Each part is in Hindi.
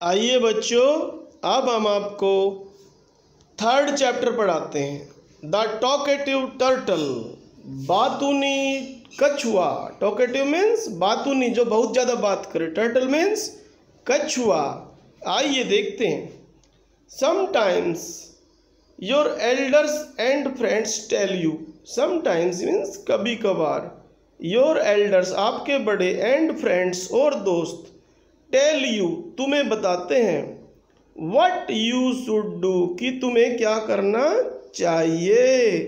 आइए बच्चों, अब हम आपको थर्ड चैप्टर पढ़ाते हैं। द टॉकेटिव टर्टल, बातूनी कछुआ। टॉकेटिव मीन्स बातूनी, जो बहुत ज़्यादा बात करे। टर्टल मीन्स कछुआ। आइए देखते हैं। Sometimes your elders and friends tell you. Sometimes means कभी कभार। योर एल्डर्स आपके बड़े, एंड फ्रेंड्स और दोस्त, टेल यू तुम्हें बताते हैं, व्हाट यू शुड डू कि तुम्हें क्या करना चाहिए।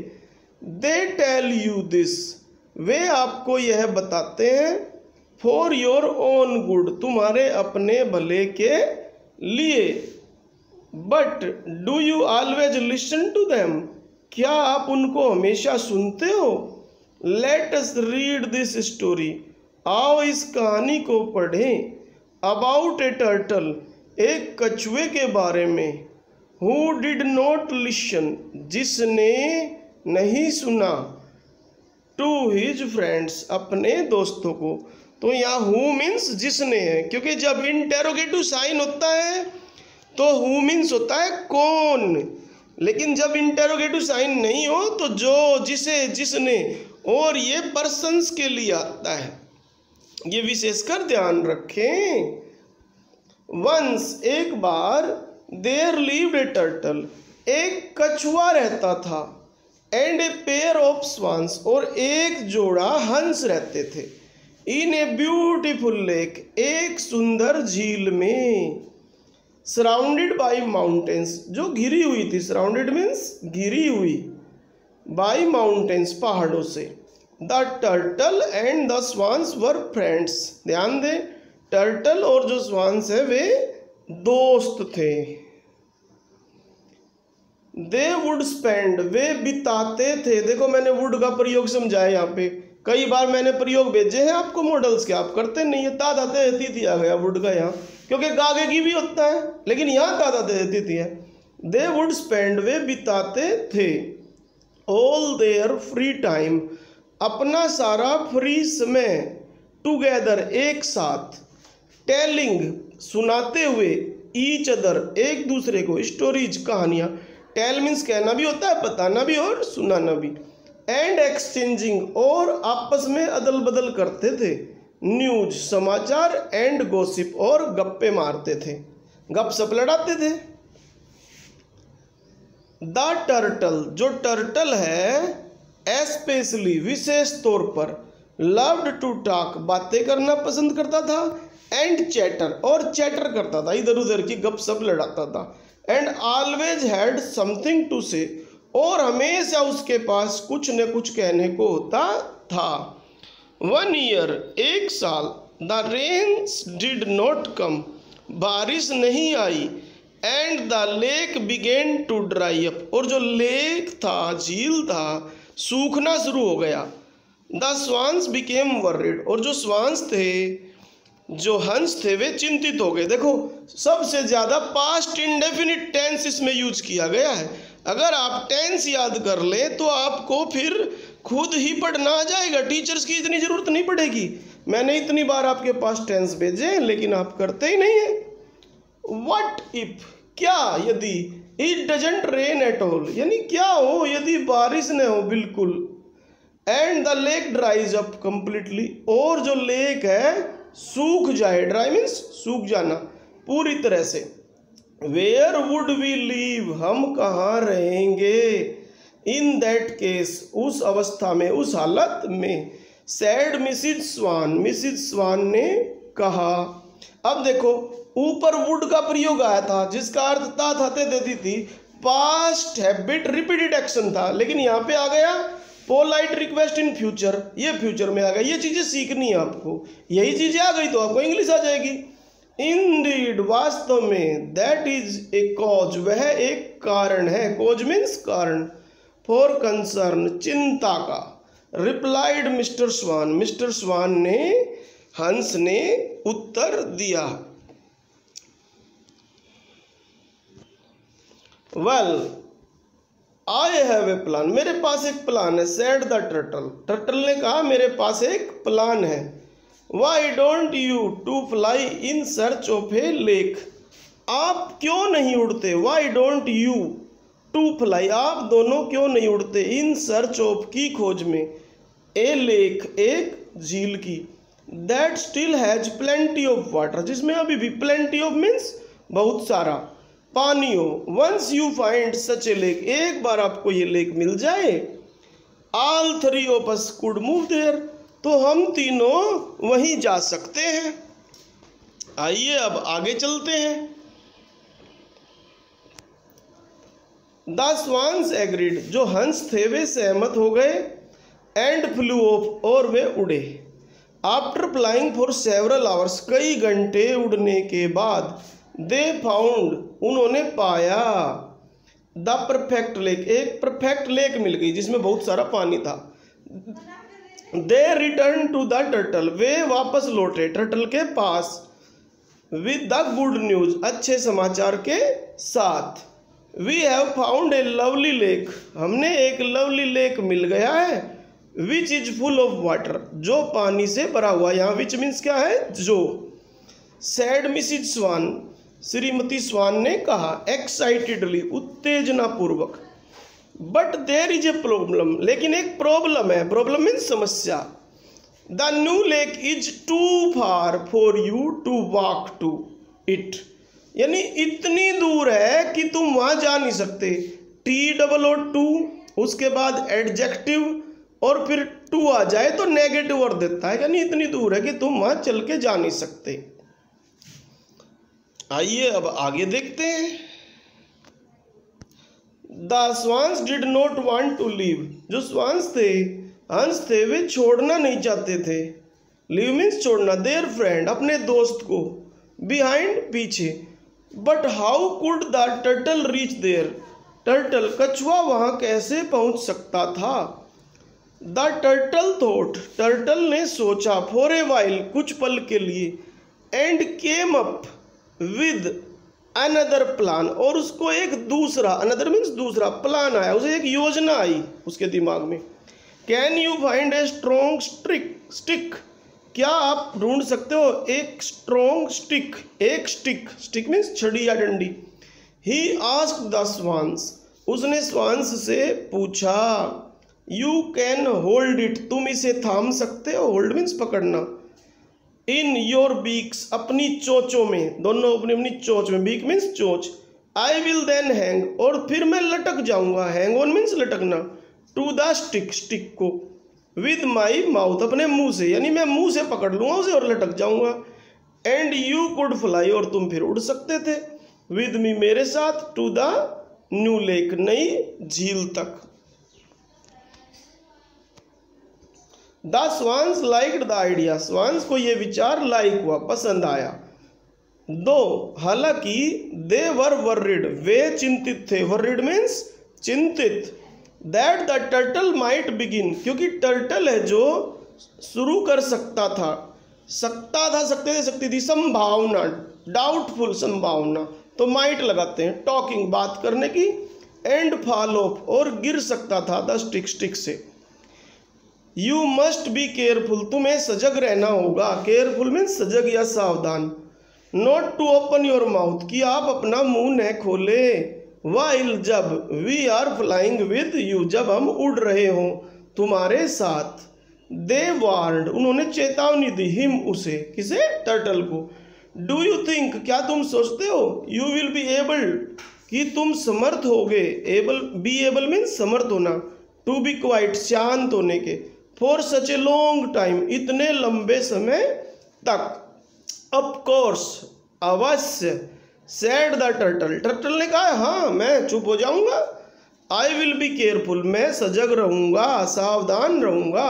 दे टेल यू दिस, वे आपको यह बताते हैं, फॉर योर ओन गुड, तुम्हारे अपने भले के लिए। But do you always listen to them, क्या आप उनको हमेशा सुनते हो। Let us read this story, आओ इस कहानी को पढ़ें। अबाउट ए टर्टल, एक कछुए के बारे में। हु डिड नॉट लिसन, जिसने नहीं सुना। टू हिज फ्रेंड्स, अपने दोस्तों को। तो यहाँ हु मीन्स जिसने है, क्योंकि जब इंटेरोगेटिव साइन होता है तो हु मीन्स होता है कौन, लेकिन जब इंटेरोगेटिव साइन नहीं हो तो जो, जिसे, जिसने, और ये पर्सन्स के लिए आता है, ये विशेषकर ध्यान रखें। वंस, एक बार, देयर लिव्ड ए टर्टल, एक कछुआ रहता था, and a pair of swans, और एक जोड़ा हंस रहते थे। इन ए ब्यूटीफुल लेक, एक सुंदर झील में। सराउंडेड बाई माउंटेन्स, जो घिरी हुई थी। सराउंडेड मीन्स घिरी हुई, बाई माउंटेन्स, पहाड़ों से। The turtle and the swans were friends, ध्यान दे, टर्टल और जो स्वान्स है वे दोस्त थे। दे वुड स्पेंड, वे बिताते थे। देखो मैंने वुड का प्रयोग समझाया यहाँ पे, कई बार मैंने प्रयोग भेजे हैं आपको मॉडल्स के, आप करते नहीं है। तादाते तिथि आ गया वुड का यहाँ, क्योंकि गागे की भी होता है, लेकिन यहाँ तादाते तिथि है। दे वुड स्पेंड, वे बिताते थे। ऑल देयर फ्री टाइम, अपना सारा फ्री समय। टुगेदर, एक साथ। टेलिंग, सुनाते हुए। ईच अदर, एक दूसरे को। स्टोरीज, कहानियाँ। टेल मीन्स कहना भी होता है, बताना भी और सुनाना भी। एंड एक्सचेंजिंग, और आपस में अदल बदल करते थे। न्यूज, समाचार। एंड गॉसिप, और गप्पे मारते थे, गप सप लड़ाते थे। द टर्टल, जो टर्टल है, एस्पेशली, विशेष तौर पर, लव्ड टू टॉक, बातें करना पसंद करता था। एंड चैटर, और चैटर करता था, इधर उधर की गप सप लड़ाता था। And always had something to say, और हमेशा उसके पास कुछ न कुछ कहने को होता था। 1 ईयर, एक साल। The rains did not come, बारिश नहीं आई। And the lake began to dry up, और जो लेक था, झील था, सूखना शुरू हो गया। द स्वान्स बिकेम वर्रिड, और जो स्वान्स थे, जो हंस थे, वे चिंतित हो गए। देखो सबसे ज़्यादा पास्ट इंडेफिनिट टेंस इसमें यूज किया गया है। अगर आप टेंस याद कर लें तो आपको फिर खुद ही पढ़ना आ जाएगा, टीचर्स की इतनी ज़रूरत नहीं पड़ेगी। मैंने इतनी बार आपके पास टेंस भेजे, लेकिन आप करते ही नहीं हैं। व्हाट इफ, क्या यदि। It doesn't rain at all, यानी क्या हो यदि बारिश न हो बिल्कुल। And the lake ड्राइज up completely, और जो लेक है सूख जाए। ड्राई मीन्स सूख जाना पूरी तरह से। वेयर वुड वी लीव, हम कहाँ रहेंगे। इन दैट केस, उस अवस्था में, उस हालत में। सैड मिसिज स्वान, मिसिज स्वान ने कहा। अब देखो ऊपर वुड का प्रयोग आया था, जिसका अर्थ था देती थी, पास्ट हैबिट रिपीटेड एक्शन था, लेकिन यहाँ पे आ गया पोलाइट रिक्वेस्ट इन फ्यूचर, ये फ्यूचर में आ गया। ये चीज़ें सीखनी है आपको, यही चीज़ें आ गई तो आपको इंग्लिश आ जाएगी। इंडीड, वास्तव में। दैट इज ए कॉज, वह एक कारण है। कॉज मीन्स कारण। फॉर कंसर्न, चिंता का। रिप्लाइड मिस्टर स्वान, मिस्टर स्वान ने, हंस ने उत्तर दिया। Well I have a plan, मेरे पास एक प्लान है। सेड द टर्टल, टर्टल ने कहा मेरे पास एक प्लान है। Why don't you two fly in search of a lake, आप क्यों नहीं उड़ते, why don't you two fly, आप दोनों क्यों नहीं उड़ते, इन सर्च ऑफ की खोज में, ए लेक एक झील की, that still has plenty of water, जिसमें अभी भी प्लेंटी ऑफ मीन्स बहुत सारा पानी हो, once you find such a lake, एक बार आपको ये लेक मिल जाए, all three of us could move there, तो हम तीनों वहीं जा सकते हैं। आइए अब आगे चलते हैं। द स्वान्स एग्रीड, जो हंस थे वे सहमत हो गए, एंड फ्लू ऑफ, और वे उड़े, after flying for several hours, कई घंटे उड़ने के बाद, दे फाउंड, उन्होंने पाया, द परफेक्ट लेक, एक परफेक्ट लेक मिल गई जिसमें बहुत सारा पानी था। They return to the turtle, वे वापस लौटे टर्टल के पास, विद द गुड न्यूज, अच्छे समाचार के साथ, we have found a lovely lake, हमने एक लवली लेक मिल गया है, which is full of water, जो पानी से भरा हुआ, यहाँ विच मीन्स क्या है, जो, सैड मिसिज स्वान, श्रीमती स्वान ने कहा, एक्साइटेडली, उत्तेजना पूर्वक, but there is a problem, लेकिन एक प्रॉब्लम है, प्रॉब्लम मीन्स समस्या, the new lake is too far for you to walk to it, यानी इतनी दूर है कि तुम वहां जा नहीं सकते, TOO, उसके बाद एडजेक्टिव और फिर टू आ जाए तो नेगेटिव और देता है, यानी इतनी दूर है कि तुम वहां चल के जा नहीं सकते। आइए अब आगे देखते हैं। The swans did not want to leave, जो स्वान्स थे, हंस थे, वे छोड़ना नहीं चाहते थे, लीव मीन्स छोड़ना, देयर फ्रेंड, अपने दोस्त को, बिहाइंड, पीछे, but how could the turtle reach there, turtle, कछुआ वहां कैसे पहुंच सकता था, द टर्टल थॉट, टर्टल ने सोचा, फॉर ए वाइल, कुछ पल के लिए, and came up with another plan, और उसको एक दूसरा, अनदर मीन्स दूसरा, प्लान आया, उसे एक योजना आई उसके दिमाग में, can you find a strong stick, क्या आप ढूंढ सकते हो एक स्ट्रॉन्ग स्टिक, एक स्टिक मीन्स छड़ी या डंडी, ही आस्क्ड द स्वान्स, उसने स्वान्स से पूछा, यू कैन होल्ड इट, तुम इसे थाम सकते हो, होल्ड मीन्स पकड़ना, इन योर बीक्स, अपनी चोंचों में, दोनों अपनी अपनी चोंच में, बीक मीन्स चोंच, आई विल देन हैंग, और फिर मैं लटक जाऊंगा, हैंग ऑन मीन्स लटकना, टू द स्टिक को, विद माई माउथ, अपने मुंह से, यानी मैं मुंह से पकड़ लूंगा उसे और लटक जाऊंगा, एंड यू कुड फ्लाई, और तुम फिर उड़ सकते थे, विद मी, मेरे साथ, टू द न्यू लेक, नई झील तक। The swans liked the idea, swans को ये विचार लाइक हुआ, पसंद आया, दो, हालांकि, दे वर वर्रिड, वे चिंतित थे, वर्रिड मीन्स चिंतित, that the turtle might begin, क्योंकि टर्टल है जो शुरू कर सकता था, सकती थी, संभावना, डाउटफुल, संभावना, तो माइट लगाते हैं, टॉकिंग, बात करने की, एंड फॉल ऑफ, और गिर सकता था, द स्टिक से, यू मस्ट बी केयरफुल, तुम्हें सजग रहना होगा, केयरफुल मीन्स सजग या सावधान, not to open your mouth, कि आप अपना मुंह न खोले, वाइल, जब, we are flying with you, जब हम उड़ रहे हों तुम्हारे साथ, दे वार्ड, उन्होंने चेतावनी दी, हिम, उसे, किसे, टर्टल को, डू यू थिंक, क्या तुम सोचते हो, यू विल बी एबल, कि तुम समर्थ होगे, एबल, बी एबल मीन्स समर्थ होना, टू बी क्वाइट, शांत होने के, for such a long time, इतने लंबे समय तक, ऑफ कोर्स, अवश्य, सैड द टर्टल, टर्टल ने कहा, हाँ मैं चुप हो जाऊंगा, आई विल बी केयरफुल, मैं सजग रहूंगा, सावधान रहूंगा,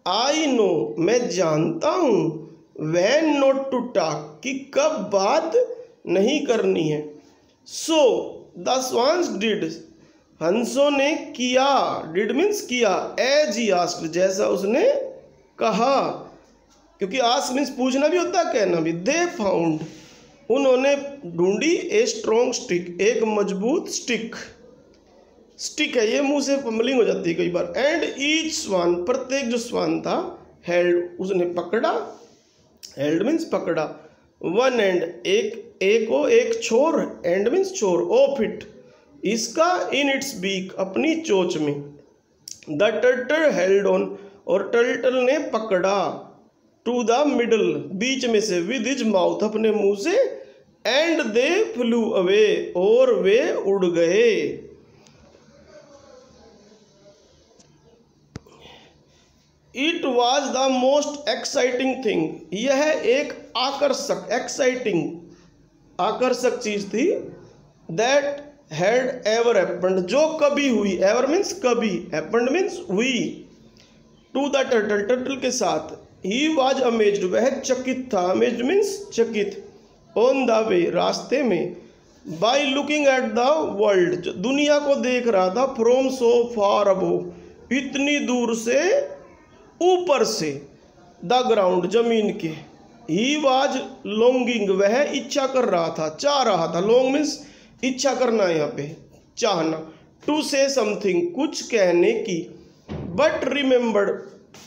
आई नो, मैं जानता हूँ, वैन नॉट टू टॉक, कि कब बात नहीं करनी है, सो द स्वान्स डिड, हंसों ने किया, डिड मीन्स किया, एज ही आस्क्ड, जैसा उसने कहा, क्योंकि आस्क मीन्स पूछना भी होता है, कहना भी, दे फाउंड, उन्होंने ढूंढी, ए स्ट्रॉन्ग स्टिक, एक मजबूत स्टिक है, ये मुंह से फंबलिंग हो जाती है कई बार, एंड ईच स्वान, प्रत्येक जो स्वान था, हेल्ड, उसने पकड़ा, हेल्ड मीन्स पकड़ा, वन एंड, एक छोर, एंड मीन्स छोर, ऑफ इट, इसका, इन इट्स बीक, अपनी चोंच में। द टर्टल हेल्ड ऑन, और टर्टल ने पकड़ा, टू द मिडल, बीच में से, विद हिज माउथ, अपने मुंह से, एंड दे फ्लू अवे, और वे उड़ गए। It was the most exciting thing, यह एक आकर्षक, एक्साइटिंग, आकर्षक चीज थी, दैट हैड एवर हैपेंड, जो कभी हुई, एवर मीन्स कभी, हैपेंड मीन्स हुई, टू द टर्टल, टर्टल के साथ। ही वॉज अमेज्ड, वह चकित था, अमेज्ड मीन्स चकित, ऑन द वे, रास्ते में, by looking at the world, दुनिया को देख रहा था, फ्रॉम सो फार अबोव, इतनी दूर से, ऊपर से, द ग्राउंड, जमीन के। ही वॉज लॉन्गिंग, वह इच्छा कर रहा था, चाह रहा था, लॉन्ग मीन्स इच्छा करना, यहाँ पे चाहना, टू से समथिंग, कुछ कहने की, बट रिमेंबर्ड,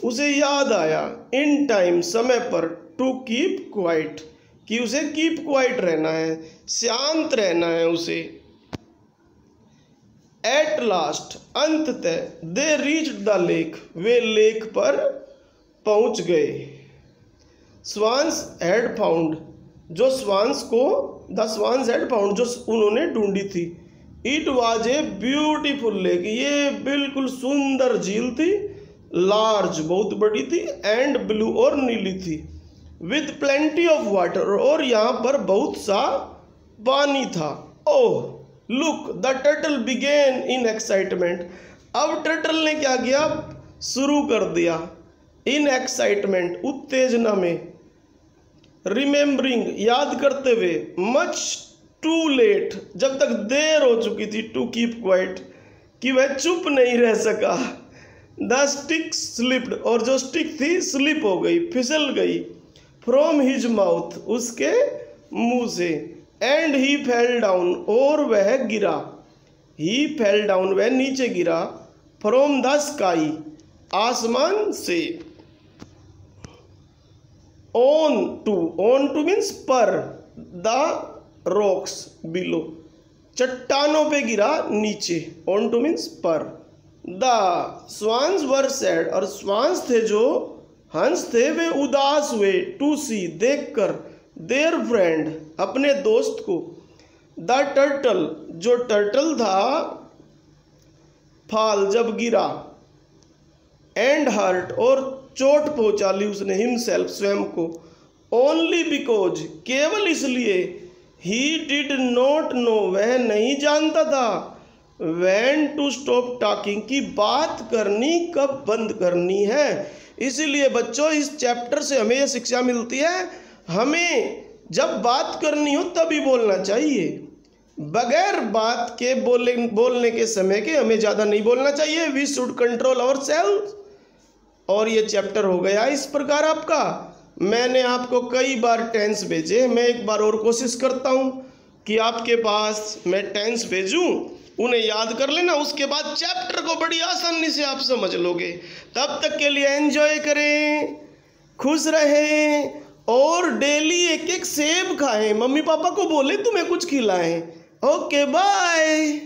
उसे याद आया, इन टाइम, समय पर, टू कीप क्वाइट, कि उसे कीप क्वाइट रहना है, शांत रहना है उसे। एट लास्ट, अंततः, they reached the lake, way lake पर पहुंच गए। स्वान्स हैड फाउंड, जो स्वान्स को, द स्वान्स हैड फाउंड, जो उन्होंने ढूंढी थी। It was a beautiful lake, ये बिल्कुल सुंदर झील थी, लार्ज, बहुत बड़ी थी, एंड ब्लू, और नीली थी, विद प्लेंटी ऑफ वाटर, और यहाँ पर बहुत सा पानी था। Oh look, the turtle began in excitement, अब टर्टल ने क्या किया, शुरू कर दिया, इन एक्साइटमेंट, उत्तेजना में, रिमेम्बरिंग, याद करते हुए, मच टू लेट, जब तक देर हो चुकी थी, टू कीप क्वाइट, कि वह चुप नहीं रह सका। द स्टिक स्लिप्ड, और जो स्टिक थी स्लिप हो गई, फिसल गई, फ्रॉम हिज माउथ, उसके मुंह से, एंड ही फेल डाउन, और वह गिरा, ही फेल डाउन, वह नीचे गिरा, फ्रॉम द स्काई, आसमान से, ऑन टू मीन्स पर, द रॉक्स बिलो, चट्टानों पे गिरा, नीचे, ऑन टू मीन्स पर। द स्वान्स वर सैड, और स्वान्स थे जो हंस थे, वे उदास हुए, टू सी, देखकर, देयर फ्रेंड, अपने दोस्त को। द टर्टल, जो टर्टल था, फाल, जब गिरा, एंड हर्ट, और चोट पहुंचा ली उसने, हिमसेल्फ, स्वयं को, ओनली बिकॉज, केवल इसलिए, ही डिड नॉट नो, वह नहीं जानता था, व्हेन टू स्टॉप टॉकिंग, की बात करनी कब बंद करनी है। इसीलिए बच्चों, इस चैप्टर से हमें यह शिक्षा मिलती है, हमें जब बात करनी हो तभी बोलना चाहिए, बगैर बात के बोलने के समय के हमें ज़्यादा नहीं बोलना चाहिए। We should control our self. और ये चैप्टर हो गया इस प्रकार आपका। मैंने आपको कई बार टेंस भेजे, मैं एक बार और कोशिश करता हूँ कि आपके पास मैं टेंस भेजूँ, उन्हें याद कर लेना, उसके बाद चैप्टर को बड़ी आसानी से आप समझ लोगे। तब तक के लिए एंजॉय करें, खुश रहें और डेली एक एक सेब खाएं, मम्मी पापा को बोले तुम्हें कुछ खिलाएं। Okay bye.